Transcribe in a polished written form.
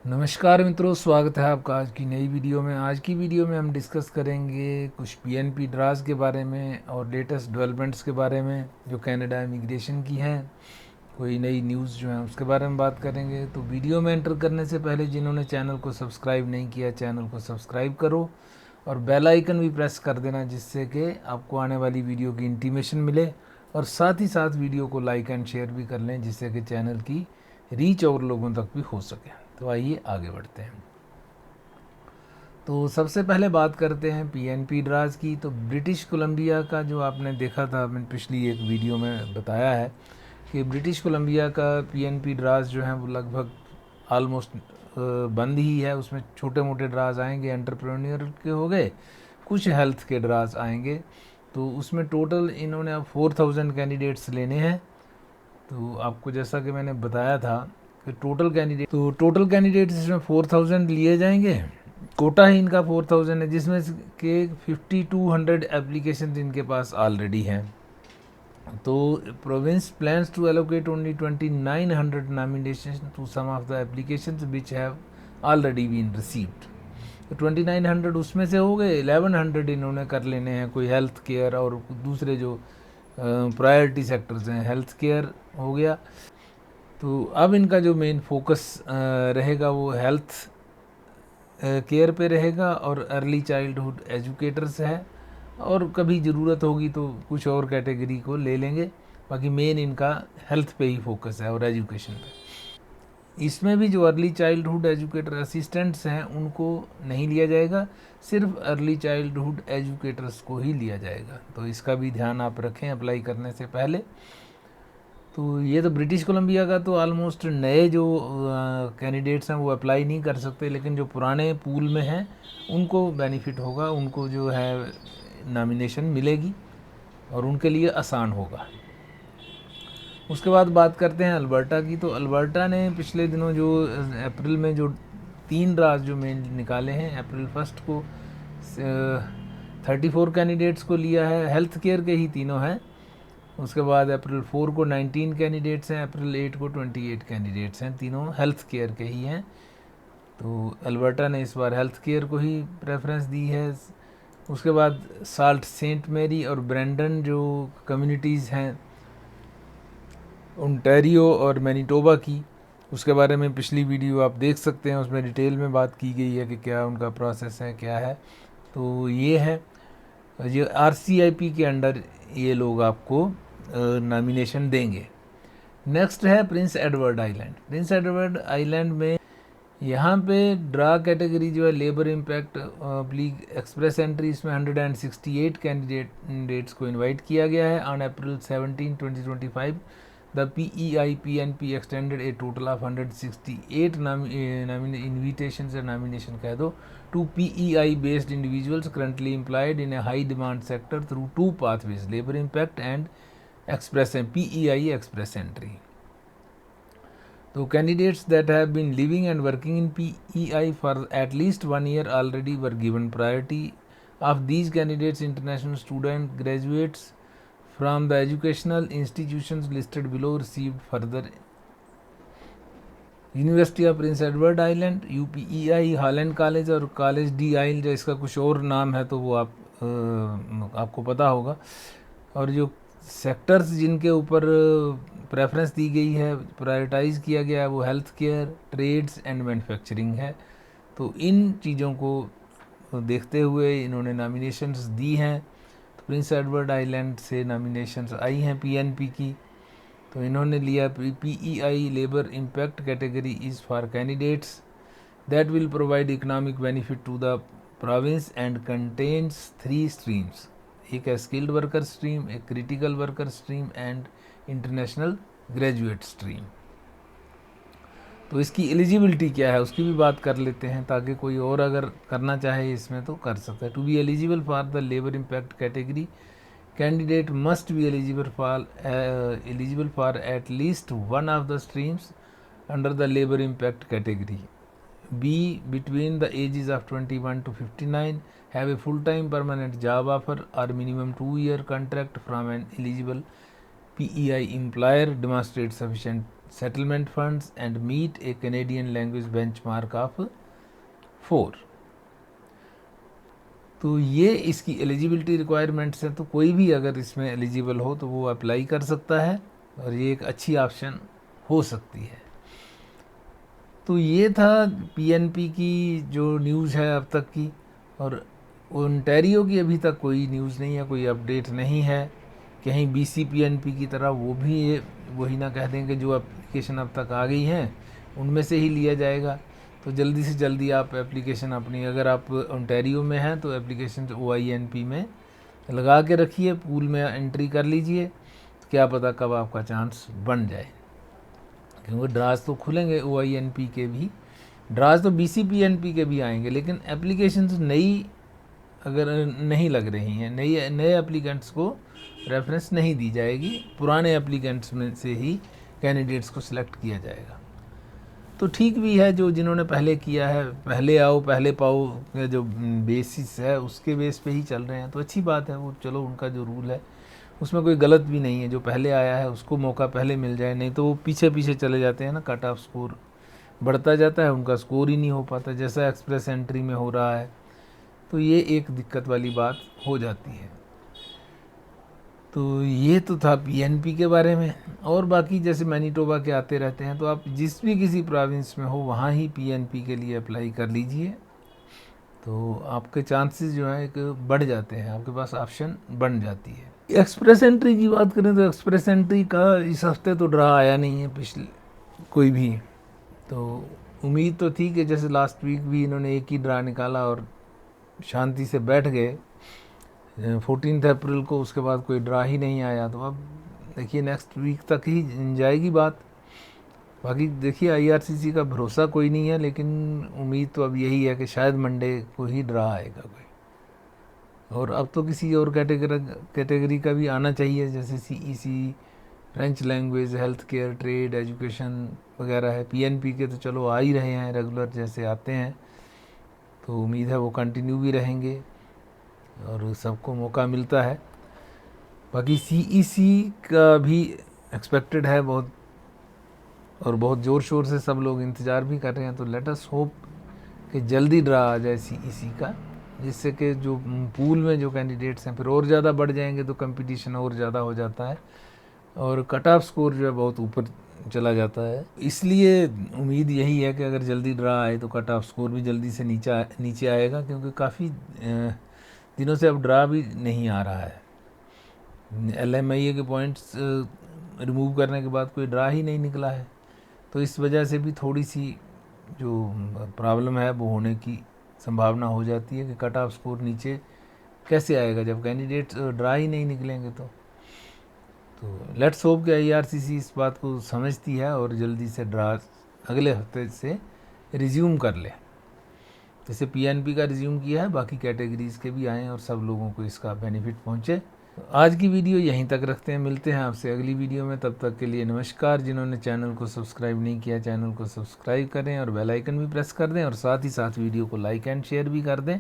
नमस्कार मित्रों, स्वागत है आपका आज की नई वीडियो में। आज की वीडियो में हम डिस्कस करेंगे कुछ पीएनपी ड्रास के बारे में और लेटेस्ट डेवलपमेंट्स के बारे में जो कनाडा इमिग्रेशन की हैं। कोई नई न्यूज़ जो है उसके बारे में बात करेंगे। तो वीडियो में एंटर करने से पहले जिन्होंने चैनल को सब्सक्राइब नहीं किया, चैनल को सब्सक्राइब करो और बेल आइकन भी प्रेस कर देना, जिससे कि आपको आने वाली वीडियो की इंटीमेशन मिले। और साथ ही साथ वीडियो को लाइक एंड शेयर भी कर लें, जिससे कि चैनल की रीच और लोगों तक भी हो सके। तो आइए आगे बढ़ते हैं। तो सबसे पहले बात करते हैं पीएनपी ड्रास की। तो ब्रिटिश कोलंबिया का जो आपने देखा था, मैंने पिछली एक वीडियो में बताया है कि ब्रिटिश कोलंबिया का पीएनपी ड्रास जो है वो लगभग आलमोस्ट बंद ही है। उसमें छोटे मोटे ड्रास आएंगे, एंटरप्रेन्योर के हो गए, कुछ हेल्थ के ड्रास आएंगे। तो उसमें टोटल इन्होंने अब 4000 कैंडिडेट्स लेने हैं। तो आपको जैसा कि मैंने बताया था कि टोटल कैंडिडेट्स इसमें 4000 लिए जाएंगे। कोटा ही इनका 4000 है, जिसमें के 5200 एप्लीकेशन इनके पास ऑलरेडी हैं। तो province plans to allocate only 2900 nomination to some of the applications which have already been received. तो 2900 उसमें से हो गए, 1100 इन्होंने कर लेने हैं कोई हेल्थ केयर और दूसरे जो प्रायोरिटी सेक्टर्स हैं। हेल्थ केयर हो गया। तो अब इनका जो मेन फोकस रहेगा वो हेल्थ केयर पे रहेगा और अर्ली चाइल्डहुड एजुकेटर्स है। और कभी ज़रूरत होगी तो कुछ और कैटेगरी को ले लेंगे, बाकी मेन इनका हेल्थ पे ही फोकस है और एजुकेशन पे। इसमें भी जो अर्ली चाइल्डहुड एजुकेटर असिस्टेंट्स हैं उनको नहीं लिया जाएगा, सिर्फ अर्ली चाइल्डहुड एजुकेटर्स को ही लिया जाएगा। तो इसका भी ध्यान आप रखें अप्लाई करने से पहले। तो ये तो ब्रिटिश कोलंबिया का तो ऑलमोस्ट नए जो कैंडिडेट्स हैं वो अप्लाई नहीं कर सकते, लेकिन जो पुराने पूल में हैं उनको बेनिफिट होगा, उनको जो है नॉमिनेशन मिलेगी और उनके लिए आसान होगा। उसके बाद बात करते हैं अल्बर्टा की। तो अल्बर्टा ने पिछले दिनों जो अप्रैल में जो 3 ड्रास जो मेन निकाले हैं, अप्रैल 1 को 34 कैंडिडेट्स को लिया है। हेल्थ केयर के ही तीनों हैं। उसके बाद अप्रैल 4 को 19 कैंडिडेट्स हैं, अप्रैल 8 को 28 कैंडिडेट्स हैं, तीनों हेल्थ केयर के ही हैं। तो अल्बर्टा ने इस बार हेल्थ केयर को ही प्रेफरेंस दी है। उसके बाद साल्ट सेंट मैरी और ब्रेंडन जो कम्युनिटीज़ हैं ओंटारियो और मैनीटोबा की, उसके बारे में पिछली वीडियो आप देख सकते हैं, उसमें डिटेल में बात की गई है कि क्या उनका प्रोसेस है, क्या है। तो ये है, ये आरसीआईपी के अंडर ये लोग आपको नॉमिनेशन देंगे। नेक्स्ट है Prince Edward Island. Prince Edward Island में यहाँ पे ड्रा कैटेगरी जो है लेबर इम्पैक्ट प्लीग एक्सप्रेस एंट्री, इसमें 168 कैंडिडेट्स को इनवाइट किया गया है। On April 17, 2025 the PEI PNP extended a total of 168 invitation nomination कह दो to PEI based individuals currently employed in a high demand sector through 2 pathways, labour impact and express PEI express entry. तो candidates that have been living and working in PEI for at least 1 year already were given priority. Of these candidates, international student graduates from the educational institutions listed below received further university of Prince Edward island, UPEI, Holland college और college D आइल, जो इसका कुछ और नाम है तो वो आपको पता होगा। और जो सेक्टर्स जिनके ऊपर प्रेफरेंस दी गई है, प्रायोरिटाइज़ किया गया है, वो health care, trades and manufacturing है। तो इन चीज़ों को देखते हुए इन्होंने नॉमिनेशंस दी हैं। तो प्रिंस एडवर्ड आइलैंड से नॉमिनेशंस आई हैं PNP की। तो इन्होंने लिया PEI labour impact category is for candidates that will provide economic benefit to the province and contains 3 streams. एक है स्किल्ड वर्कर स्ट्रीम, एक critical worker stream and international graduate stream. तो इसकी एलिजिबिलिटी क्या है उसकी भी बात कर लेते हैं, ताकि कोई और अगर करना चाहे इसमें तो कर सकता है। To be eligible for the labour impact category, candidate must be eligible for at least one of the streams under the labor impact category, be between the ages of 21 to 59, have a full-time permanent job offer or minimum 2-year contract from an eligible PEI employer, demonstrate settlement funds and meet a Canadian language benchmark of 4। तो ये इसकी eligibility requirements हैं। तो कोई भी अगर इसमें eligible हो तो वो अप्लाई कर सकता है और ये एक अच्छी ऑप्शन हो सकती है। तो ये था पीएनपी की जो न्यूज़ है अब तक की, और ओंटारियो की अभी तक कोई न्यूज़ नहीं है, कोई अपडेट नहीं है। कहीं बीसीपीएनपी की तरह वो भी ये वही ना कह दें कि जो एप्लीकेशन अब तक आ गई हैं उनमें से ही लिया जाएगा। तो जल्दी से जल्दी आप एप्लीकेशन अपनी, अगर आप ओंटारियो में हैं तो एप्लीकेशन OINP में लगा के रखिए, पूल में एंट्री कर लीजिए, क्या पता कब आपका चांस बन जाए। क्योंकि ड्राज तो खुलेंगे OINP के भी, ड्राज तो BCPNP के भी आएंगे, लेकिन एप्लीकेशन नई अगर नहीं लग रही हैं, नए एप्लीकेंट्स को रेफरेंस नहीं दी जाएगी, पुराने एप्लीकेंट्स में से ही कैंडिडेट्स को सिलेक्ट किया जाएगा। तो ठीक भी है, जो जिन्होंने पहले किया है, पहले आओ पहले पाओ का जो बेसिस है उसके बेस पे ही चल रहे हैं, तो अच्छी बात है। वो चलो उनका जो रूल है उसमें कोई गलत भी नहीं है, जो पहले आया है उसको मौका पहले मिल जाए, नहीं तो वो पीछे पीछे चले जाते हैं ना, कट ऑफ स्कोर बढ़ता जाता है, उनका स्कोर ही नहीं हो पाता, जैसा एक्सप्रेस एंट्री में हो रहा है। तो ये एक दिक्कत वाली बात हो जाती है। तो ये तो था पीएनपी के बारे में। और बाकी जैसे मैनीटोबा के आते रहते हैं, तो आप जिस भी किसी प्रोविंस में हो वहाँ ही पीएनपी के लिए अप्लाई कर लीजिए, तो आपके चांसेस जो हैं एक बढ़ जाते हैं, आपके पास ऑप्शन बन जाती है। एक्सप्रेस एंट्री की बात करें तो एक्सप्रेस एंट्री का इस हफ्ते तो ड्रा आया नहीं है पिछले कोई भी। तो उम्मीद तो थी कि जैसे लास्ट वीक भी इन्होंने एक ही ड्रा निकाला और शांति से बैठ गए 14 अप्रैल को, उसके बाद कोई ड्रा ही नहीं आया। तो अब देखिए नेक्स्ट वीक तक ही जाएगी बात। बाकी देखिए IRCC का भरोसा कोई नहीं है, लेकिन उम्मीद तो अब यही है कि शायद मंडे को ही ड्रा आएगा कोई। और अब तो किसी और कैटेगरी का भी आना चाहिए, जैसे CEC, French language, health care, trade, education वगैरह है। पीएनपी के तो चलो आ ही रहे हैं रेगुलर जैसे आते हैं, तो उम्मीद है वो कंटिन्यू भी रहेंगे और सबको मौका मिलता है। बाकी CEC का भी एक्सपेक्टेड है बहुत, और बहुत ज़ोर शोर से सब लोग इंतज़ार भी कर रहे हैं। तो लेट अस होप कि जल्दी ड्रा आ जाए CEC का, जिससे कि जो पूल में जो कैंडिडेट्स हैं फिर और ज़्यादा बढ़ जाएंगे, तो कंपटीशन और ज़्यादा हो जाता है और कट ऑफ स्कोर जो है बहुत ऊपर चला जाता है। इसलिए उम्मीद यही है कि अगर जल्दी ड्रा आए तो कट ऑफ स्कोर भी जल्दी से नीचे आएगा, क्योंकि काफ़ी दिनों से अब ड्रा भी नहीं आ रहा है। LMIA के पॉइंट्स रिमूव करने के बाद कोई ड्रा ही नहीं निकला है, तो इस वजह से भी थोड़ी सी जो प्रॉब्लम है वो होने की संभावना हो जाती है कि कट ऑफ स्कोर नीचे कैसे आएगा जब कैंडिडेट ड्रा ही नहीं निकलेंगे। तो लेट्स होप कि IRCC इस बात को समझती है और जल्दी से ड्रा अगले हफ्ते से रिज्यूम कर ले, जैसे PNP का रिज्यूम किया है, बाकी कैटेगरीज़ के भी आएँ और सब लोगों को इसका बेनिफिट पहुँचे। तो आज की वीडियो यहीं तक रखते हैं, मिलते हैं आपसे अगली वीडियो में। तब तक के लिए नमस्कार। जिन्होंने चैनल को सब्सक्राइब नहीं किया, चैनल को सब्सक्राइब करें और बेल आइकन भी प्रेस कर दें, और साथ ही साथ वीडियो को लाइक एंड शेयर भी कर दें।